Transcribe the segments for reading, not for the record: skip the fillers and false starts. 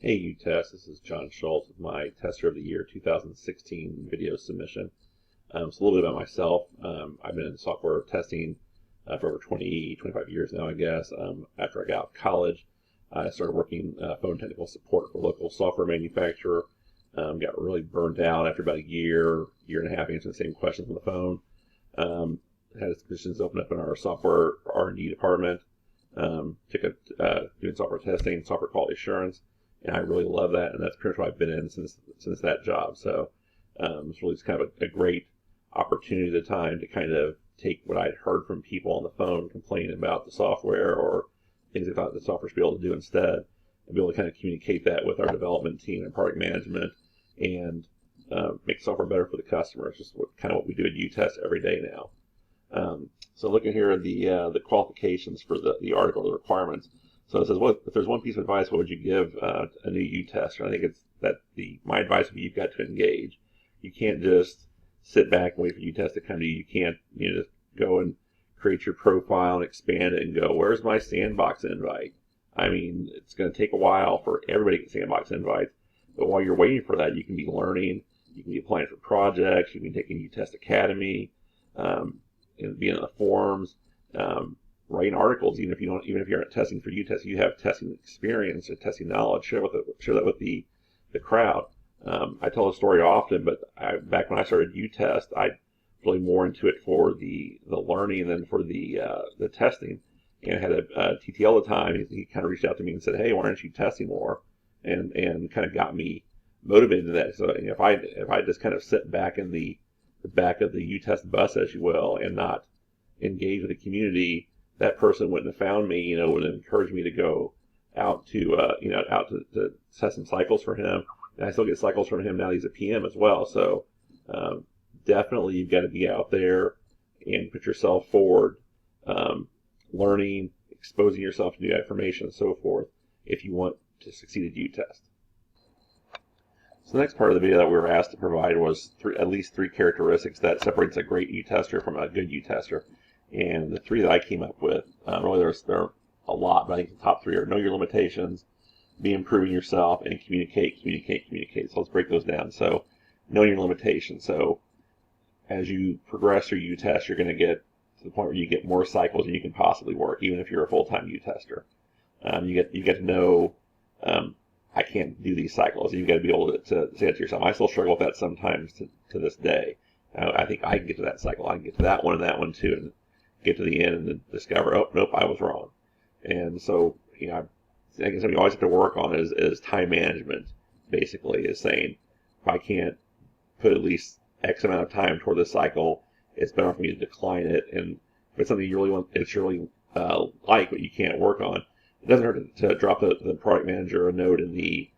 Hey uTest, this is John Schultz with my Tester of the Year 2016 video submission. So a little bit about myself. I've been in software testing for over 25 years now, I guess. After I got out of college, I started working phone technical support for a local software manufacturer. Got really burned out after about a year and a half answering the same questions on the phone. Had positions open up in our software R&D department. Took doing software testing, software quality assurance. And I really love that, and that's pretty much what I've been in since that job. So it's really just kind of a great opportunity at the time to kind of take what I'd heard from people on the phone complaining about the software or things they thought the software should be able to do instead, and be able to kind of communicate that with our development team and product management, and make software better for the customer. It's just kind of what we do at uTest every day now. So looking here at the qualifications for the article, the requirements. So it says, if there's one piece of advice, what would you give a new uTester? I think it's that my advice would be you've got to engage. You can't just sit back and wait for uTest to come to you. You can't just go and create your profile and expand it and go, where's my sandbox invite? I mean, it's going to take a while for everybody to get sandbox invites. But while you're waiting for that, you can be learning. You can be applying for projects. You can be taking uTest Academy, and being in the forums. Writing articles, even if you're not testing for uTest, you have testing experience or testing knowledge. Share that with the crowd. I tell the story often, but back when I started uTest, I really more into it for the learning than for the testing. And I had a TTL at the time. He kind of reached out to me and said, "Hey, why aren't you testing more?" And kind of got me motivated to that. So if I just kind of sit back in the back of the uTest bus, as you will, and not engage with the community, that person wouldn't have found me, would have encouraged me to go out to test some cycles for him. And I still get cycles from him now. He's a PM as well. So definitely you've got to be out there and put yourself forward, learning, exposing yourself to new information and so forth if you want to succeed at uTest. So the next part of the video that we were asked to provide was at least three characteristics that separates a great uTester from a good uTester. And the three that I came up with, really there are a lot, but I think the top three are know your limitations, be improving yourself, and communicate. So let's break those down. So knowing your limitations. So as you progress through uTest, you're going to get to the point where you get more cycles than you can possibly work, even if you're a full-time uTester. You get to know, I can't do these cycles. You've got to be able to say it to yourself. I still struggle with that sometimes to this day. I think I can get to that cycle. I can get to that one and that one too, and get to the end and discover, oh, nope, I was wrong. And so, I guess something you always have to work on is time management, basically, is saying, if I can't put at least X amount of time toward this cycle, it's better for me to decline it. And if it's something you really want, it's really like, but you can't work on, it doesn't hurt to drop the product manager a note in the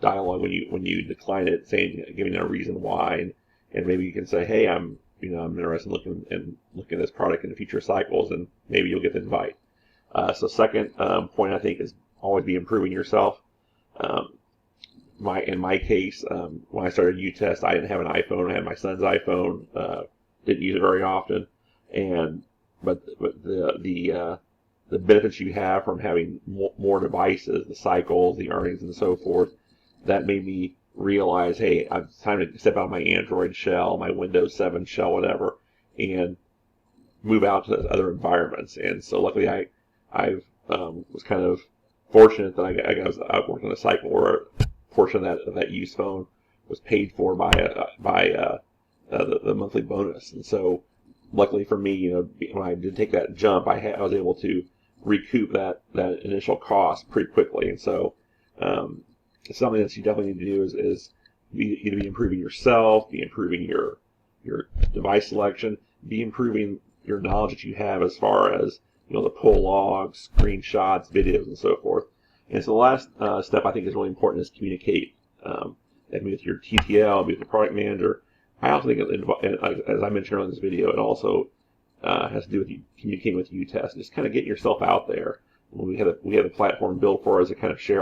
dialogue when you decline it, giving a reason why, and maybe you can say, hey, I'm interested in looking at this product in the future cycles, and maybe you'll get the invite. So second point, I think, is always be improving yourself. In my case, when I started uTest, I didn't have an iPhone. I had my son's iPhone. Didn't use it very often, but the benefits you have from having more devices, the cycles, the earnings, and so forth, that made me realize, hey, it's time to step out of my Android shell, my Windows 7 shell, whatever, and move out to other environments. And so luckily I was kind of fortunate that I worked on a cycle where a portion of that used phone was paid for by the monthly bonus. And so luckily for me, when I did take that jump, I was able to recoup that initial cost pretty quickly. And so something that you definitely need to do is either be improving yourself, be improving your device selection, be improving your knowledge that you have as far as the pull logs, screenshots, videos, and so forth. And so the last step I think is really important is communicate. That means with your TTL, with the product manager. I also think, as I mentioned earlier in this video, it also has to do with you communicating with uTest. Just kind of getting yourself out there. We have a platform built for us to kind of share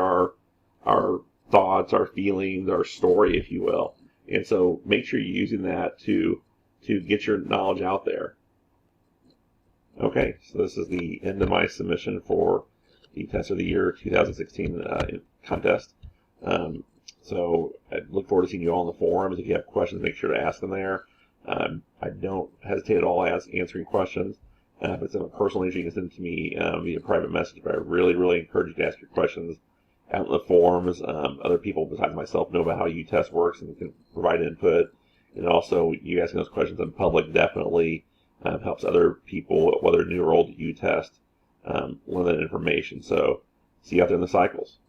our thoughts, our feelings, our story, if you will. And so make sure you're using that to get your knowledge out there. Okay, so this is the end of my submission for the Test of the Year 2016 contest. So I look forward to seeing you all on the forums. If you have questions, make sure to ask them there. I don't hesitate at all answering questions. If it's a personal issue, you can send it to me via private message, but I really, really encourage you to ask your questions out in the forums. Other people besides myself know about how uTest works and can provide input. And also, you asking those questions in public definitely helps other people, whether new or old, to uTest, learn that information. So, see you out there in the cycles.